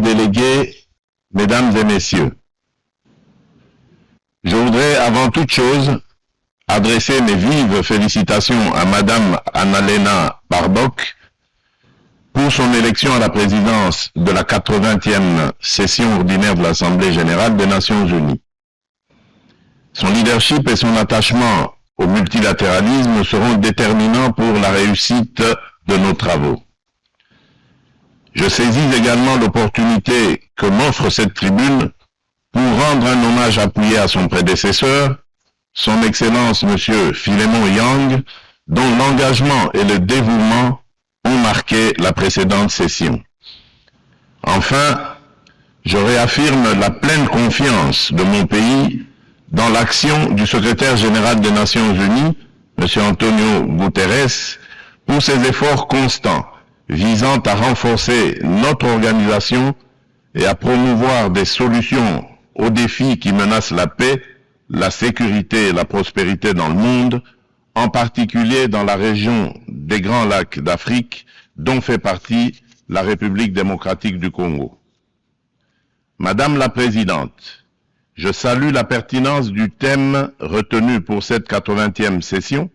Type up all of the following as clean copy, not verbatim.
délégués, mesdames et messieurs, je voudrais avant toute chose adresser mes vives félicitations à Madame Annalena Baerbock pour son élection à la présidence de la 80e session ordinaire de l'Assemblée générale des Nations unies. Son leadership et son attachement au multilatéralisme seront déterminants pour la réussite de nos travaux. Je saisis également l'opportunité que m'offre cette tribune pour rendre un hommage appuyé à son prédécesseur, son Excellence M. Philémon Yang, dont l'engagement et le dévouement ont marqué la précédente session. Enfin, je réaffirme la pleine confiance de mon pays dans l'action du secrétaire général des Nations Unies, M. Antonio Guterres, pour ses efforts constants visant à renforcer notre organisation et à promouvoir des solutions aux défis qui menacent la paix, la sécurité et la prospérité dans le monde, en particulier dans la région des Grands Lacs d'Afrique, dont fait partie la République démocratique du Congo. Madame la Présidente, je salue la pertinence du thème retenu pour cette 80e session,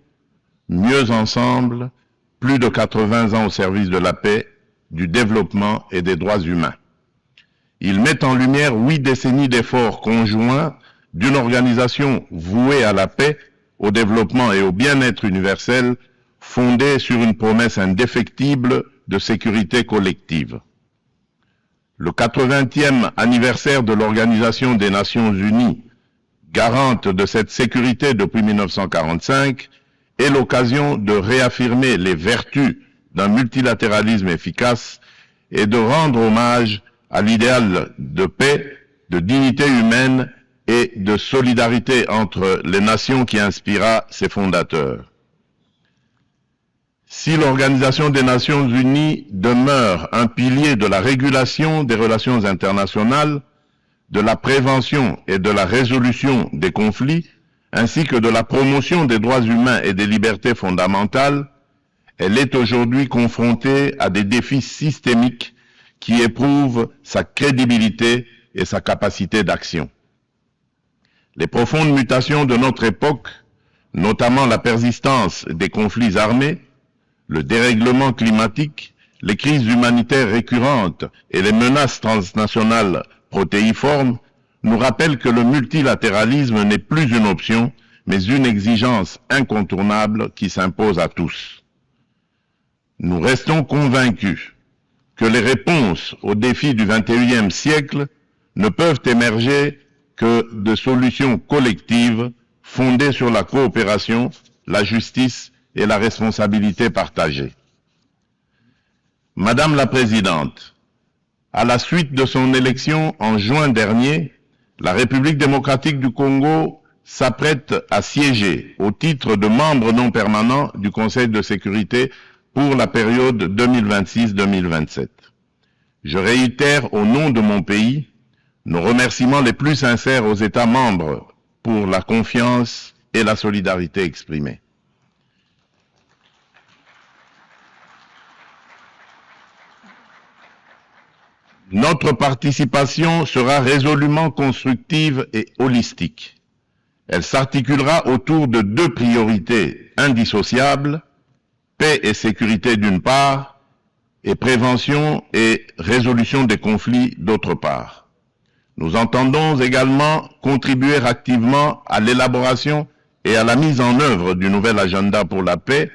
Mieux ensemble, plus de 80 ans au service de la paix, du développement et des droits humains. Il met en lumière 8 décennies d'efforts conjoints d'une organisation vouée à la paix, au développement et au bien-être universel, fondée sur une promesse indéfectible de sécurité collective. Le 80e anniversaire de l'Organisation des Nations Unies, garante de cette sécurité depuis 1945, est l'occasion de réaffirmer les vertus d'un multilatéralisme efficace et de rendre hommage à l'idéal de paix, de dignité humaine et de solidarité entre les nations qui inspira ses fondateurs. Si l'Organisation des Nations Unies demeure un pilier de la régulation des relations internationales, de la prévention et de la résolution des conflits, ainsi que de la promotion des droits humains et des libertés fondamentales, elle est aujourd'hui confrontée à des défis systémiques qui éprouvent sa crédibilité et sa capacité d'action. Les profondes mutations de notre époque, notamment la persistance des conflits armés, le dérèglement climatique, les crises humanitaires récurrentes et les menaces transnationales protéiformes, nous rappellent que le multilatéralisme n'est plus une option, mais une exigence incontournable qui s'impose à tous. Nous restons convaincus que les réponses aux défis du XXIe siècle ne peuvent émerger que de solutions collectives fondées sur la coopération, la justice et la responsabilité partagée. Madame la Présidente, à la suite de son élection en juin dernier, la République démocratique du Congo s'apprête à siéger au titre de membre non permanent du Conseil de sécurité pour la période 2026-2027. Je réitère au nom de mon pays nos remerciements les plus sincères aux États membres pour la confiance et la solidarité exprimée. Notre participation sera résolument constructive et holistique. Elle s'articulera autour de 2 priorités indissociables, paix et sécurité d'une part, et prévention et résolution des conflits d'autre part. Nous entendons également contribuer activement à l'élaboration et à la mise en œuvre du nouvel agenda pour la paix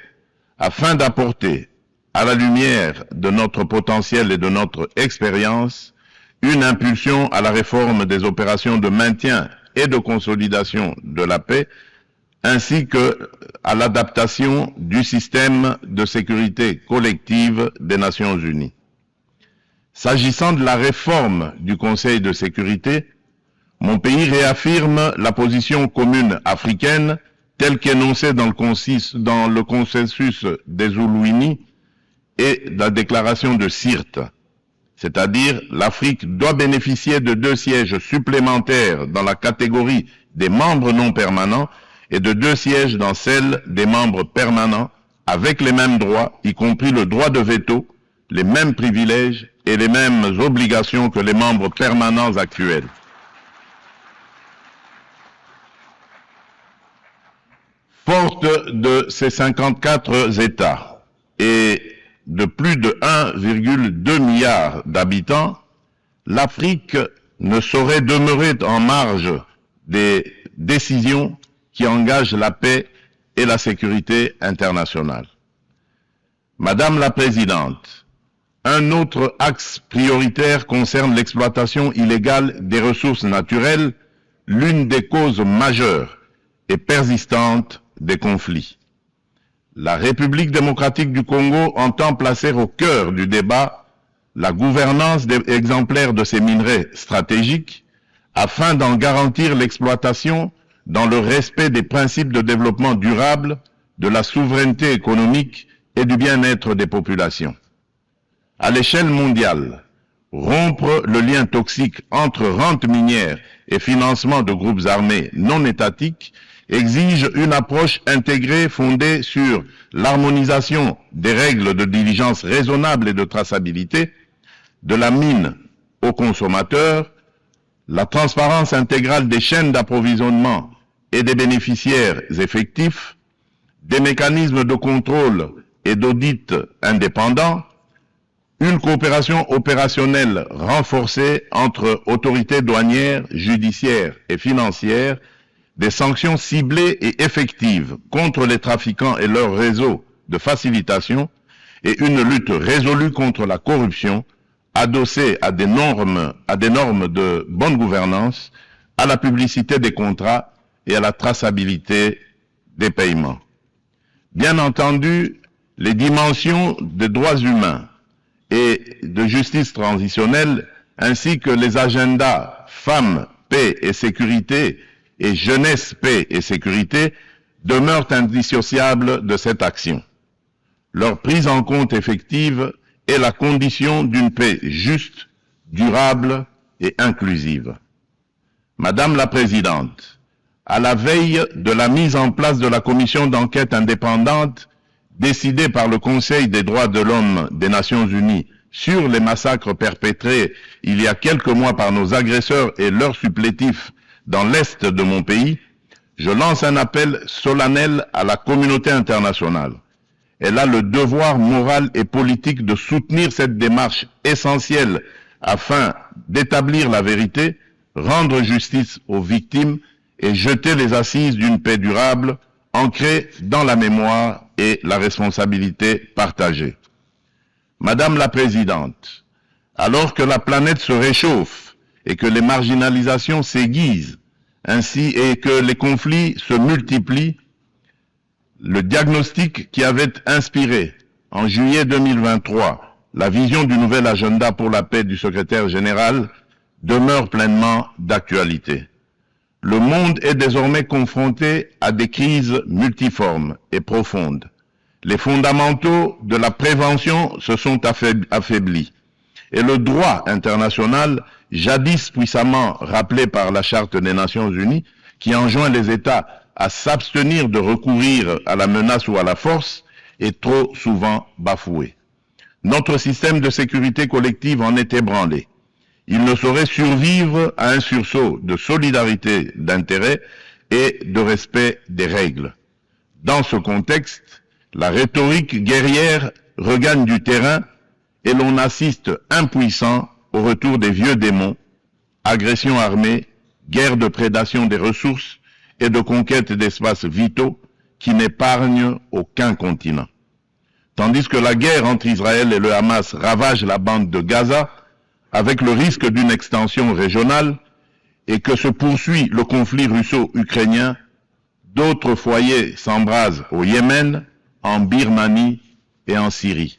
afin d'apporter, à la lumière de notre potentiel et de notre expérience, une impulsion à la réforme des opérations de maintien et de consolidation de la paix, ainsi que à l'adaptation du système de sécurité collective des Nations Unies. S'agissant de la réforme du Conseil de sécurité, mon pays réaffirme la position commune africaine telle qu'énoncée dans le consensus des Oulouini et la déclaration de Sirte, c'est-à-dire l'Afrique doit bénéficier de 2 sièges supplémentaires dans la catégorie des membres non permanents et de 2 sièges dans celle des membres permanents avec les mêmes droits, y compris le droit de veto, les mêmes privilèges et les mêmes obligations que les membres permanents actuels. Forte de ces 54 États et de plus de 1,2 milliard d'habitants, l'Afrique ne saurait demeurer en marge des décisions qui engagent la paix et la sécurité internationale. Madame la Présidente, un autre axe prioritaire concerne l'exploitation illégale des ressources naturelles, l'une des causes majeures et persistantes des conflits. La République démocratique du Congo entend placer au cœur du débat la gouvernance exemplaire de ces minerais stratégiques afin d'en garantir l'exploitation dans le respect des principes de développement durable, de la souveraineté économique et du bien-être des populations. À l'échelle mondiale, rompre le lien toxique entre rente minière et financement de groupes armés non étatiques exige une approche intégrée fondée sur l'harmonisation des règles de diligence raisonnable et de traçabilité, de la mine aux consommateurs, la transparence intégrale des chaînes d'approvisionnement et des bénéficiaires effectifs, des mécanismes de contrôle et d'audit indépendants, une coopération opérationnelle renforcée entre autorités douanières, judiciaires et financières, des sanctions ciblées et effectives contre les trafiquants et leurs réseaux de facilitation et une lutte résolue contre la corruption adossée à des normes de bonne gouvernance, à la publicité des contrats et à la traçabilité des paiements. Bien entendu, les dimensions des droits humains et de justice transitionnelle, ainsi que les agendas femmes, paix et sécurité et jeunesse, paix et sécurité, demeurent indissociables de cette action. Leur prise en compte effective est la condition d'une paix juste, durable et inclusive. Madame la Présidente, à la veille de la mise en place de la commission d'enquête indépendante décidée par le Conseil des droits de l'homme des Nations Unies sur les massacres perpétrés il y a quelques mois par nos agresseurs et leurs supplétifs dans l'Est de mon pays, je lance un appel solennel à la communauté internationale. Elle a le devoir moral et politique de soutenir cette démarche essentielle afin d'établir la vérité, rendre justice aux victimes et jeter les assises d'une paix durable ancrée dans la mémoire et la responsabilité partagée. Madame la Présidente, alors que la planète se réchauffe et que les marginalisations s'aiguisent, ainsi et que les conflits se multiplient, le diagnostic qui avait inspiré en juillet 2023 la vision du nouvel agenda pour la paix du secrétaire général demeure pleinement d'actualité. Le monde est désormais confronté à des crises multiformes et profondes. Les fondamentaux de la prévention se sont affaiblis et le droit international, jadis puissamment rappelé par la Charte des Nations Unies, qui enjoint les États à s'abstenir de recourir à la menace ou à la force, est trop souvent bafoué. Notre système de sécurité collective en est ébranlé. Il ne saurait survivre à un sursaut de solidarité d'intérêt et de respect des règles. Dans ce contexte, la rhétorique guerrière regagne du terrain et l'on assiste impuissant au retour des vieux démons, agression armée, guerre de prédation des ressources et de conquête d'espaces vitaux qui n'épargnent aucun continent. Tandis que la guerre entre Israël et le Hamas ravage la bande de Gaza, avec le risque d'une extension régionale, et que se poursuit le conflit russo-ukrainien, d'autres foyers s'embrasent au Yémen, en Birmanie et en Syrie.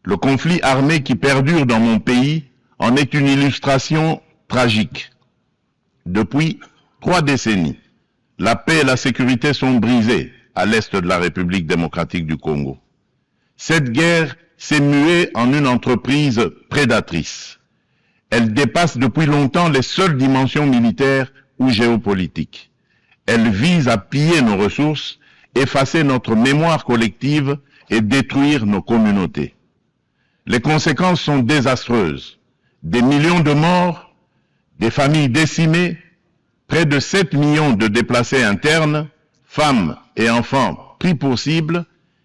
Le conflit armé qui perdure dans mon pays en est une illustration tragique. Depuis 3 décennies, la paix et la sécurité sont brisées à l'est de la République démocratique du Congo. Cette guerre s'est muée en une entreprise prédatrice. Elle dépasse depuis longtemps les seules dimensions militaires ou géopolitiques. Elle vise à piller nos ressources, effacer notre mémoire collective et détruire nos communautés. Les conséquences sont désastreuses. Des millions de morts, des familles décimées, près de 7 millions de déplacés internes, femmes et enfants pris pour cible,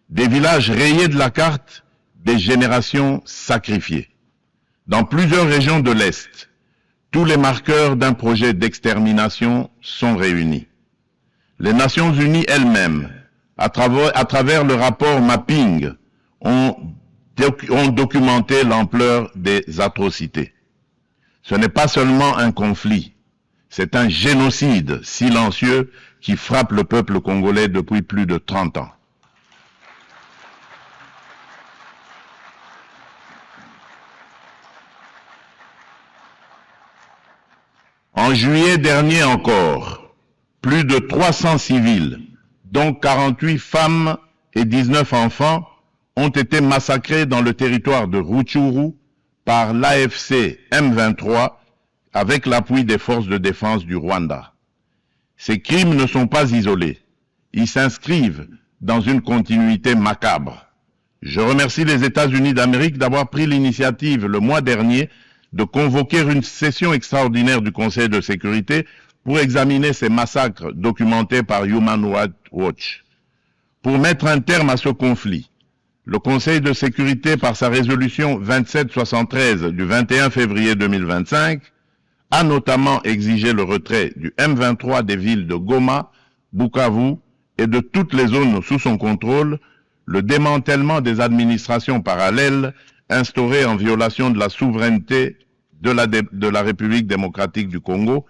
des villages rayés de la carte, des générations sacrifiées. Dans plusieurs régions de l'Est, tous les marqueurs d'un projet d'extermination sont réunis. Les Nations Unies elles-mêmes, à travers le rapport Mapping, ont documenté l'ampleur des atrocités. Ce n'est pas seulement un conflit, c'est un génocide silencieux qui frappe le peuple congolais depuis plus de 30 ans. En juillet dernier encore, plus de 300 civils, dont 48 femmes et 19 enfants, ont été massacrés dans le territoire de Rutshuru par l'AFC M23 avec l'appui des forces de défense du Rwanda. Ces crimes ne sont pas isolés. Ils s'inscrivent dans une continuité macabre. Je remercie les États-Unis d'Amérique d'avoir pris l'initiative le mois dernier de convoquer une session extraordinaire du Conseil de sécurité pour examiner ces massacres documentés par Human Rights Watch. Pour mettre un terme à ce conflit, le Conseil de sécurité, par sa résolution 2773 du 21 février 2025, a notamment exigé le retrait du M23 des villes de Goma, Bukavu et de toutes les zones sous son contrôle, le démantèlement des administrations parallèles instaurées en violation de la souveraineté de la République démocratique du Congo,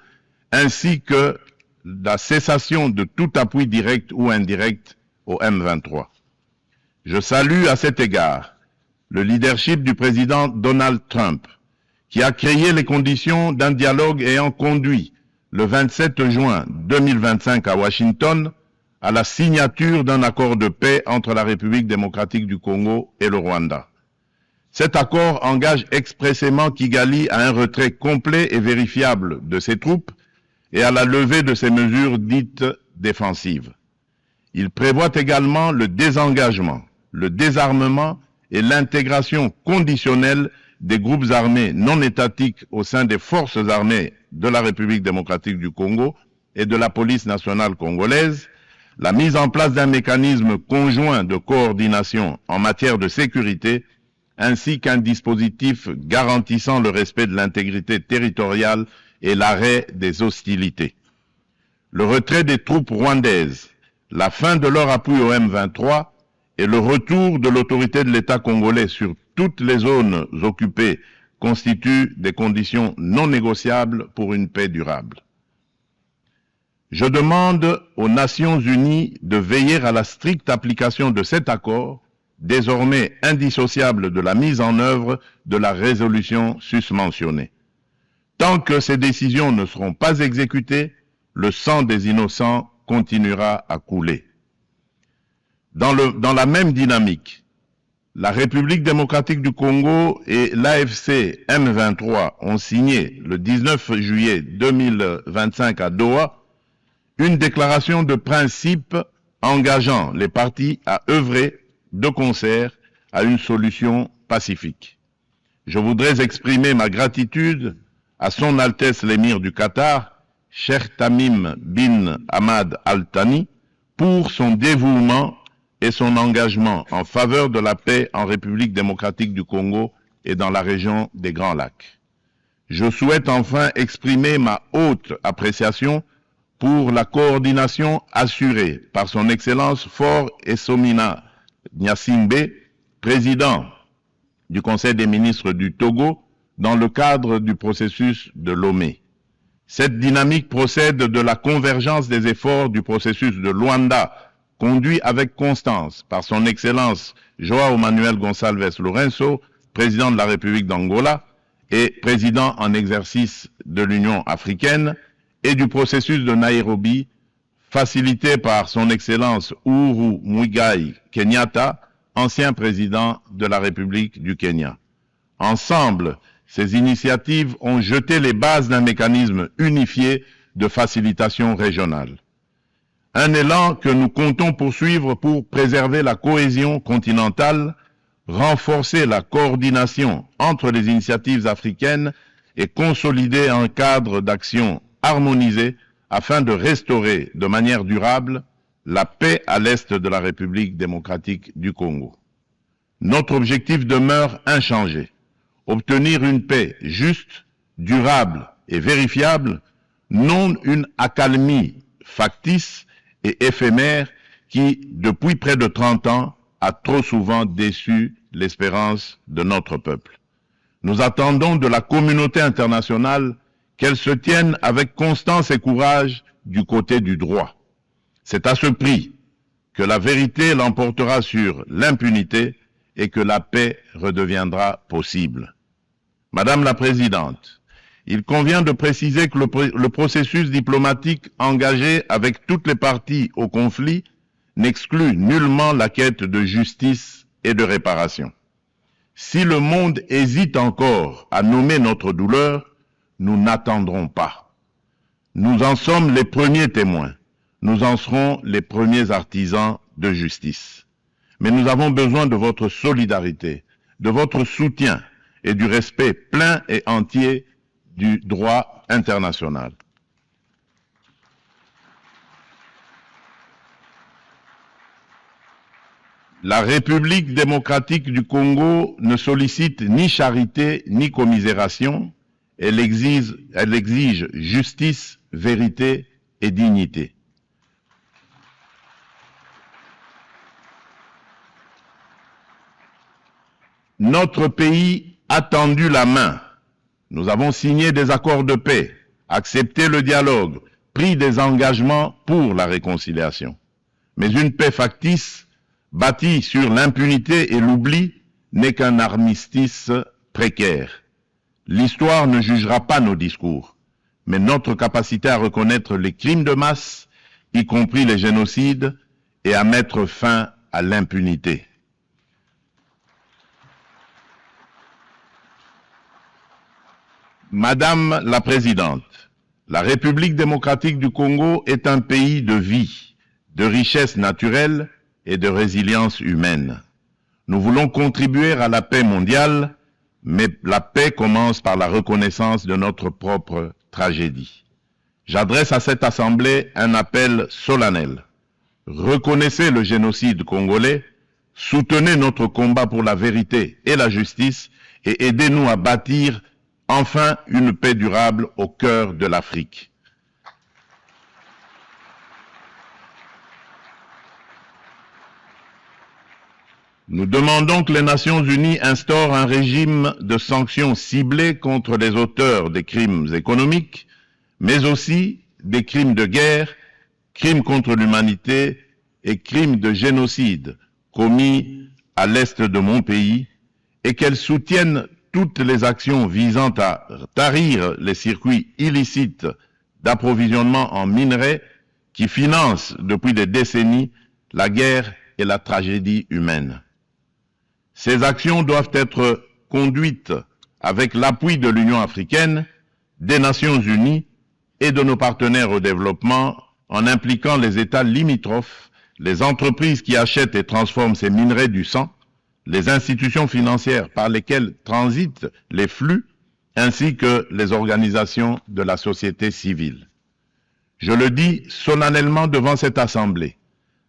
ainsi que la cessation de tout appui direct ou indirect au M23. Je salue à cet égard le leadership du président Donald Trump, qui a créé les conditions d'un dialogue ayant conduit le 27 juin 2025 à Washington à la signature d'un accord de paix entre la République démocratique du Congo et le Rwanda. Cet accord engage expressément Kigali à un retrait complet et vérifiable de ses troupes et à la levée de ses mesures dites défensives. Il prévoit également le désengagement, le désarmement et l'intégration conditionnelle des groupes armés non étatiques au sein des forces armées de la République démocratique du Congo et de la police nationale congolaise, la mise en place d'un mécanisme conjoint de coordination en matière de sécurité, ainsi qu'un dispositif garantissant le respect de l'intégrité territoriale et l'arrêt des hostilités. Le retrait des troupes rwandaises, la fin de leur appui au M23 et le retour de l'autorité de l'État congolais sur toutes les zones occupées constituent des conditions non négociables pour une paix durable. Je demande aux Nations Unies de veiller à la stricte application de cet accord, désormais indissociable de la mise en œuvre de la résolution susmentionnée. Tant que ces décisions ne seront pas exécutées, le sang des innocents continuera à couler. Dans la même dynamique, la République démocratique du Congo et l'AFC M23 ont signé le 19 juillet 2025 à Doha une déclaration de principe engageant les parties à œuvrer de concert à une solution pacifique. Je voudrais exprimer ma gratitude à Son Altesse l'Émir du Qatar, Cheikh Tamim bin Hamad Al Thani, pour son dévouement et son engagement en faveur de la paix en République démocratique du Congo et dans la région des Grands Lacs. Je souhaite enfin exprimer ma haute appréciation pour la coordination assurée par son Excellence Faure Essomina Gnassingbé, président du Conseil des ministres du Togo, dans le cadre du processus de Lomé. Cette dynamique procède de la convergence des efforts du processus de Luanda, conduit avec constance par son Excellence João Manuel Gonçalves Lourenço, président de la République d'Angola et président en exercice de l'Union africaine, et du processus de Nairobi, facilité par son Excellence Uhuru Muigai Kenyatta, ancien président de la République du Kenya. Ensemble, ces initiatives ont jeté les bases d'un mécanisme unifié de facilitation régionale. Un élan que nous comptons poursuivre pour préserver la cohésion continentale renforcer la coordination entre les initiatives africaines et consolider un cadre d'action harmonisé afin de restaurer de manière durable la paix à l'est de la République démocratique du Congo. Notre objectif demeure inchangé: obtenir une paix juste, durable et vérifiable, non une accalmie factice et éphémère qui, depuis près de 30 ans, a trop souvent déçu l'espérance de notre peuple. Nous attendons de la communauté internationale qu'elle se tienne avec constance et courage du côté du droit. C'est à ce prix que la vérité l'emportera sur l'impunité et que la paix redeviendra possible. Madame la Présidente, il convient de préciser que le processus diplomatique engagé avec toutes les parties au conflit n'exclut nullement la quête de justice et de réparation. Si le monde hésite encore à nommer notre douleur, nous n'attendrons pas. Nous en sommes les premiers témoins. Nous en serons les premiers artisans de justice. Mais nous avons besoin de votre solidarité, de votre soutien et du respect plein et entier du droit international. La République démocratique du Congo ne sollicite ni charité ni commisération. Elle exige justice, vérité et dignité. Notre pays a tendu la main. Nous avons signé des accords de paix, accepté le dialogue, pris des engagements pour la réconciliation. Mais une paix factice, bâtie sur l'impunité et l'oubli, n'est qu'un armistice précaire. L'histoire ne jugera pas nos discours, mais notre capacité à reconnaître les crimes de masse, y compris les génocides, et à mettre fin à l'impunité. Madame la Présidente, la République démocratique du Congo est un pays de vie, de richesse naturelle et de résilience humaine. Nous voulons contribuer à la paix mondiale, mais la paix commence par la reconnaissance de notre propre tragédie. J'adresse à cette Assemblée un appel solennel. Reconnaissez le génocide congolais, soutenez notre combat pour la vérité et la justice et aidez-nous à bâtir enfin une paix durable au cœur de l'Afrique. Nous demandons que les Nations Unies instaurent un régime de sanctions ciblées contre les auteurs des crimes économiques, mais aussi des crimes de guerre, crimes contre l'humanité et crimes de génocide commis à l'est de mon pays, et qu'elles soutiennent toutes les actions visant à tarir les circuits illicites d'approvisionnement en minerais qui financent depuis des décennies la guerre et la tragédie humaine. Ces actions doivent être conduites avec l'appui de l'Union africaine, des Nations unies et de nos partenaires au développement en impliquant les États limitrophes, les entreprises qui achètent et transforment ces minerais du sang, les institutions financières par lesquelles transitent les flux, ainsi que les organisations de la société civile. Je le dis solennellement devant cette Assemblée.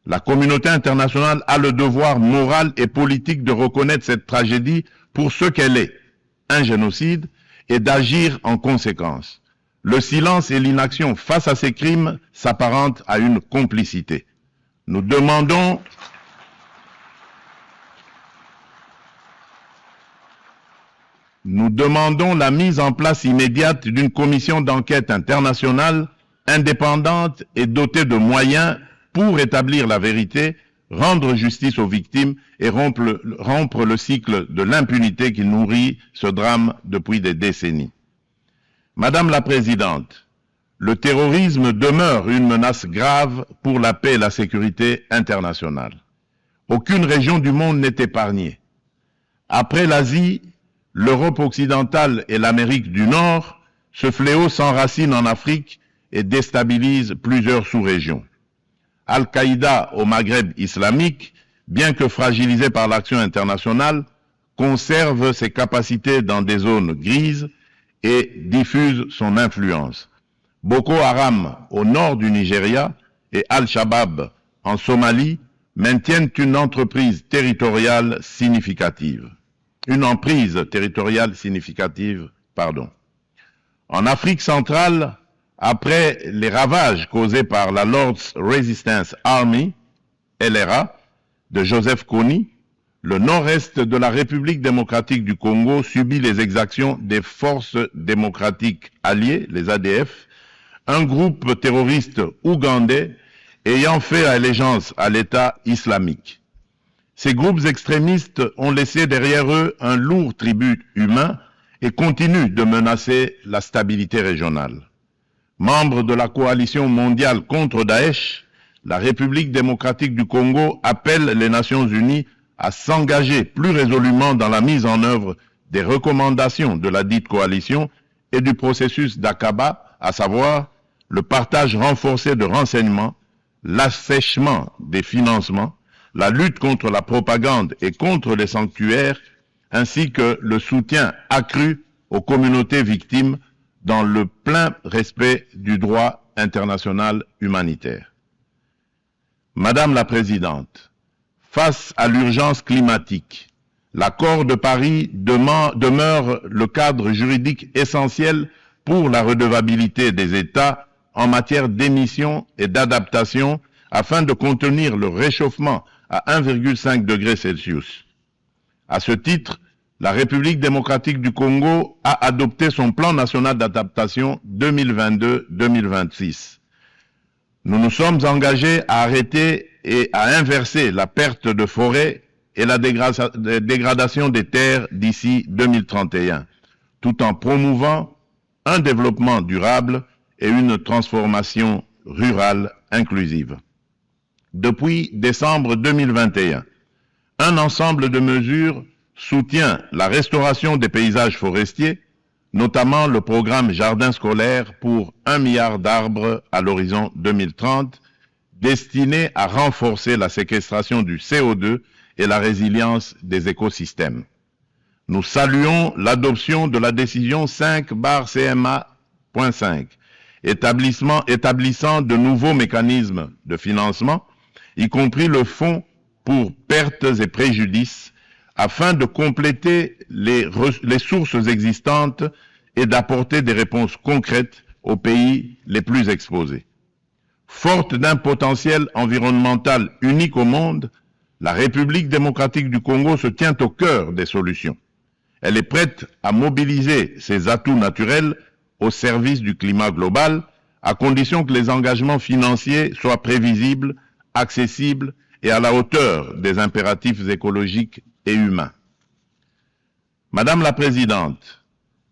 La communauté internationale a le devoir moral et politique de reconnaître cette tragédie pour ce qu'elle est, un génocide, et d'agir en conséquence. Le silence et l'inaction face à ces crimes s'apparentent à une complicité. Nous demandons la mise en place immédiate d'une commission d'enquête internationale indépendante et dotée de moyens pour établir la vérité, rendre justice aux victimes et rompre le cycle de l'impunité qui nourrit ce drame depuis des décennies. Madame la Présidente, le terrorisme demeure une menace grave pour la paix et la sécurité internationale. Aucune région du monde n'est épargnée. Après l'Asie, l'Europe occidentale et l'Amérique du Nord, ce fléau s'enracine en Afrique et déstabilise plusieurs sous-régions. Al-Qaïda au Maghreb islamique, bien que fragilisé par l'action internationale, conserve ses capacités dans des zones grises et diffuse son influence. Boko Haram au nord du Nigeria et Al-Shabaab en Somalie maintiennent une emprise territoriale significative. En Afrique centrale, après les ravages causés par la Lord's Resistance Army, LRA, de Joseph Kony, le nord-est de la République démocratique du Congo subit les exactions des forces démocratiques alliées, les ADF, un groupe terroriste ougandais ayant fait allégeance à l'État islamique. Ces groupes extrémistes ont laissé derrière eux un lourd tribut humain et continuent de menacer la stabilité régionale. Membre de la coalition mondiale contre Daesh, la République démocratique du Congo appelle les Nations unies à s'engager plus résolument dans la mise en œuvre des recommandations de la dite coalition et du processus d'Aqaba, à savoir le partage renforcé de renseignements, l'assèchement des financements, la lutte contre la propagande et contre les sanctuaires, ainsi que le soutien accru aux communautés victimes dans le plein respect du droit international humanitaire. Madame la Présidente, face à l'urgence climatique, l'accord de Paris demeure le cadre juridique essentiel pour la redevabilité des États en matière d'émissions et d'adaptation afin de contenir le réchauffement à 1,5 degré Celsius. À ce titre, la République démocratique du Congo a adopté son plan national d'adaptation 2022-2026. Nous nous sommes engagés à arrêter et à inverser la perte de forêt et la dégradation des terres d'ici 2031, tout en promouvant un développement durable et une transformation rurale inclusive. Depuis décembre 2021, un ensemble de mesures soutient la restauration des paysages forestiers, notamment le programme Jardin scolaire pour 1 milliard d'arbres à l'horizon 2030, destiné à renforcer la séquestration du CO2 et la résilience des écosystèmes. Nous saluons l'adoption de la décision 5/CMA.5, établissant de nouveaux mécanismes de financement, y compris le fonds pour pertes et préjudices, afin de compléter les sources existantes et d'apporter des réponses concrètes aux pays les plus exposés. Forte d'un potentiel environnemental unique au monde, la République démocratique du Congo se tient au cœur des solutions. Elle est prête à mobiliser ses atouts naturels au service du climat global, à condition que les engagements financiers soient prévisibles, accessibles et à la hauteur des impératifs écologiques et humains. Madame la Présidente,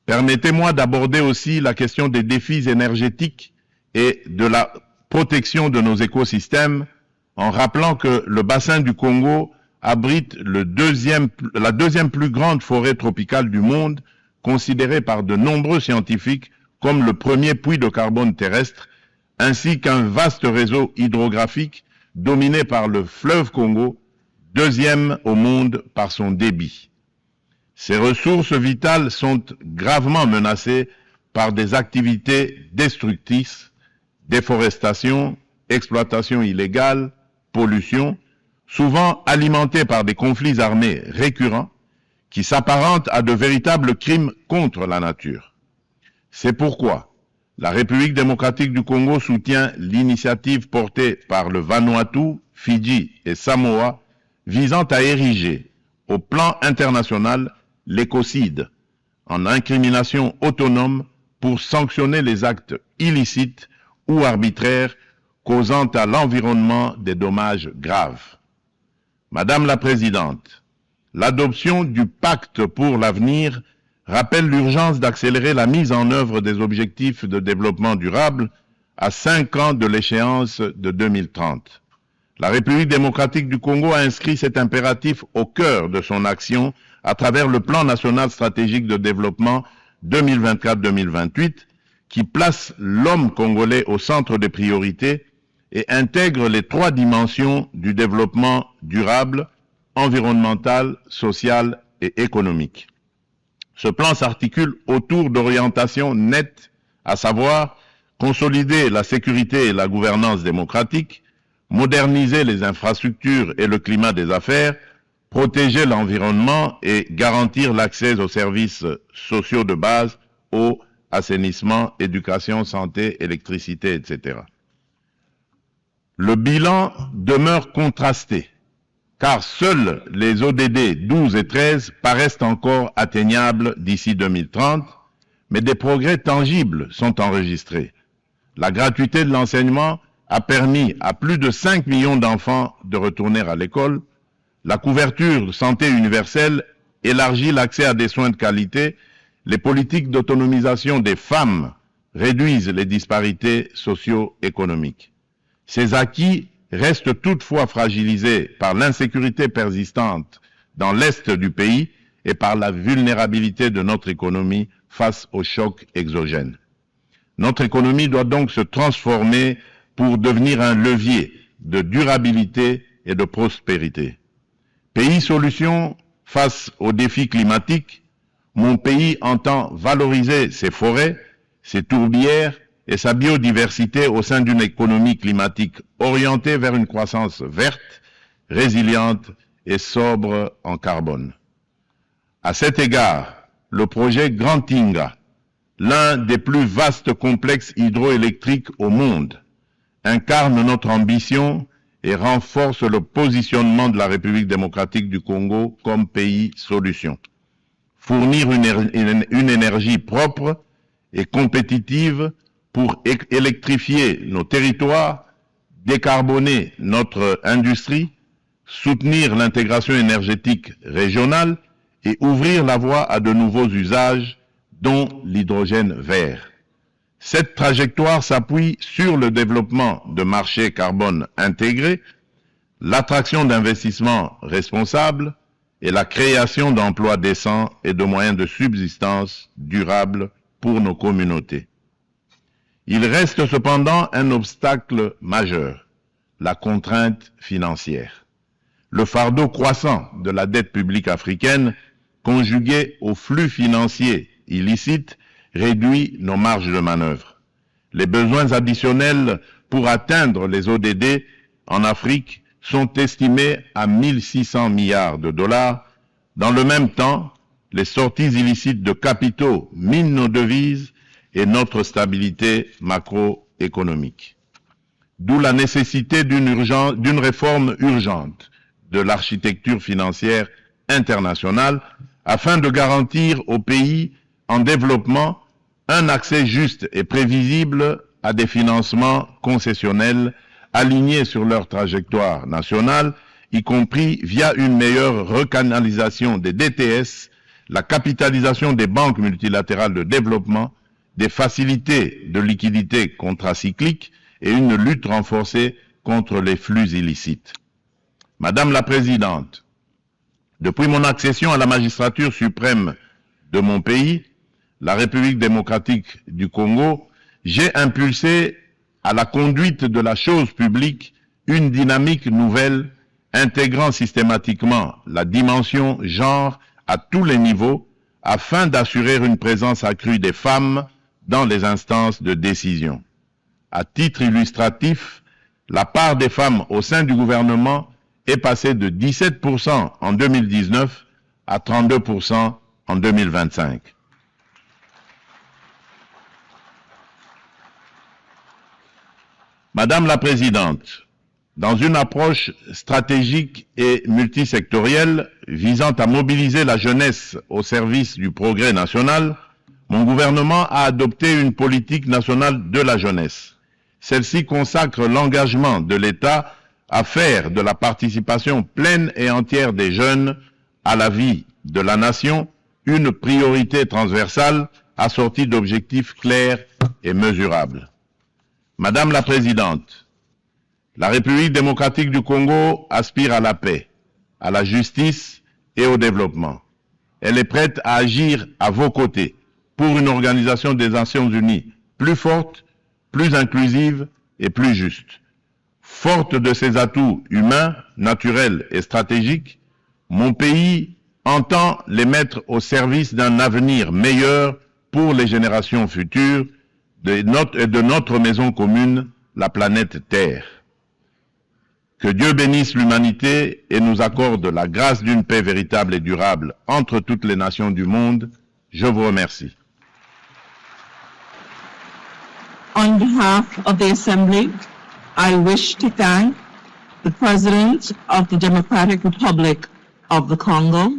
permettez-moi d'aborder aussi la question des défis énergétiques et de la protection de nos écosystèmes en rappelant que le bassin du Congo abrite la deuxième plus grande forêt tropicale du monde, considérée par de nombreux scientifiques comme le premier puits de carbone terrestre, ainsi qu'un vaste réseau hydrographique dominé par le fleuve Congo, deuxième au monde par son débit. Ces ressources vitales sont gravement menacées par des activités destructrices, déforestation, exploitation illégale, pollution, souvent alimentées par des conflits armés récurrents qui s'apparentent à de véritables crimes contre la nature. C'est pourquoi la République démocratique du Congo soutient l'initiative portée par le Vanuatu, Fidji et Samoa visant à ériger au plan international l'écocide en incrimination autonome pour sanctionner les actes illicites ou arbitraires causant à l'environnement des dommages graves. Madame la Présidente, l'adoption du pacte pour l'avenir rappelle l'urgence d'accélérer la mise en œuvre des objectifs de développement durable à 5 ans de l'échéance de 2030. La République démocratique du Congo a inscrit cet impératif au cœur de son action à travers le plan national stratégique de développement 2024-2028 qui place l'homme congolais au centre des priorités et intègre les 3 dimensions du développement durable, environnemental, social et économique. Ce plan s'articule autour d'orientations nettes, à savoir consolider la sécurité et la gouvernance démocratique, moderniser les infrastructures et le climat des affaires, protéger l'environnement et garantir l'accès aux services sociaux de base, eau, assainissement, éducation, santé, électricité, etc. Le bilan demeure contrasté, car seuls les ODD 12 et 13 paraissent encore atteignables d'ici 2030, mais des progrès tangibles sont enregistrés. La gratuité de l'enseignement a permis à plus de 5 millions d'enfants de retourner à l'école. La couverture de santé universelle élargit l'accès à des soins de qualité. Les politiques d'autonomisation des femmes réduisent les disparités socio-économiques. Ces acquis restent toutefois fragilisés par l'insécurité persistante dans l'est du pays et par la vulnérabilité de notre économie face aux chocs exogènes. Notre économie doit donc se transformer pour devenir un levier de durabilité et de prospérité. Pays solution face aux défis climatiques, mon pays entend valoriser ses forêts, ses tourbières et sa biodiversité au sein d'une économie climatique orientée vers une croissance verte, résiliente et sobre en carbone. À cet égard, le projet Grand Tinga, l'un des plus vastes complexes hydroélectriques au monde, incarne notre ambition et renforce le positionnement de la République démocratique du Congo comme pays solution. Fournir une énergie propre et compétitive pour électrifier nos territoires, décarboner notre industrie, soutenir l'intégration énergétique régionale et ouvrir la voie à de nouveaux usages, dont l'hydrogène vert. Cette trajectoire s'appuie sur le développement de marchés carbone intégrés, l'attraction d'investissements responsables et la création d'emplois décents et de moyens de subsistance durables pour nos communautés. Il reste cependant un obstacle majeur, la contrainte financière. Le fardeau croissant de la dette publique africaine, conjugué aux flux financiers illicites, réduit nos marges de manœuvre. Les besoins additionnels pour atteindre les ODD en Afrique sont estimés à 1600 milliards de dollars. Dans le même temps, les sorties illicites de capitaux minent nos devises et notre stabilité macroéconomique. D'où la nécessité d'une réforme urgente de l'architecture financière internationale afin de garantir aux pays en développement un accès juste et prévisible à des financements concessionnels alignés sur leur trajectoire nationale, y compris via une meilleure recanalisation des DTS, la capitalisation des banques multilatérales de développement, des facilités de liquidité contracycliques et une lutte renforcée contre les flux illicites. Madame la Présidente, depuis mon accession à la magistrature suprême de mon pays, la République démocratique du Congo, j'ai impulsé à la conduite de la chose publique une dynamique nouvelle intégrant systématiquement la dimension genre à tous les niveaux afin d'assurer une présence accrue des femmes dans les instances de décision. À titre illustratif, la part des femmes au sein du gouvernement est passée de 17% en 2019 à 32% en 2025. Madame la Présidente, dans une approche stratégique et multisectorielle visant à mobiliser la jeunesse au service du progrès national, mon gouvernement a adopté une politique nationale de la jeunesse. Celle-ci consacre l'engagement de l'État à faire de la participation pleine et entière des jeunes à la vie de la nation une priorité transversale assortie d'objectifs clairs et mesurables. Madame la Présidente, la République démocratique du Congo aspire à la paix, à la justice et au développement. Elle est prête à agir à vos côtés pour une organisation des Nations Unies plus forte, plus inclusive et plus juste. Forte de ses atouts humains, naturels et stratégiques, mon pays entend les mettre au service d'un avenir meilleur pour les générations futures de notre maison commune, la planète Terre. Que Dieu bénisse l'humanité et nous accorde la grâce d'une paix véritable et durable entre toutes les nations du monde. Je vous remercie. On behalf of the Assembly, I wish to thank the President of the Democratic Republic of the Congo,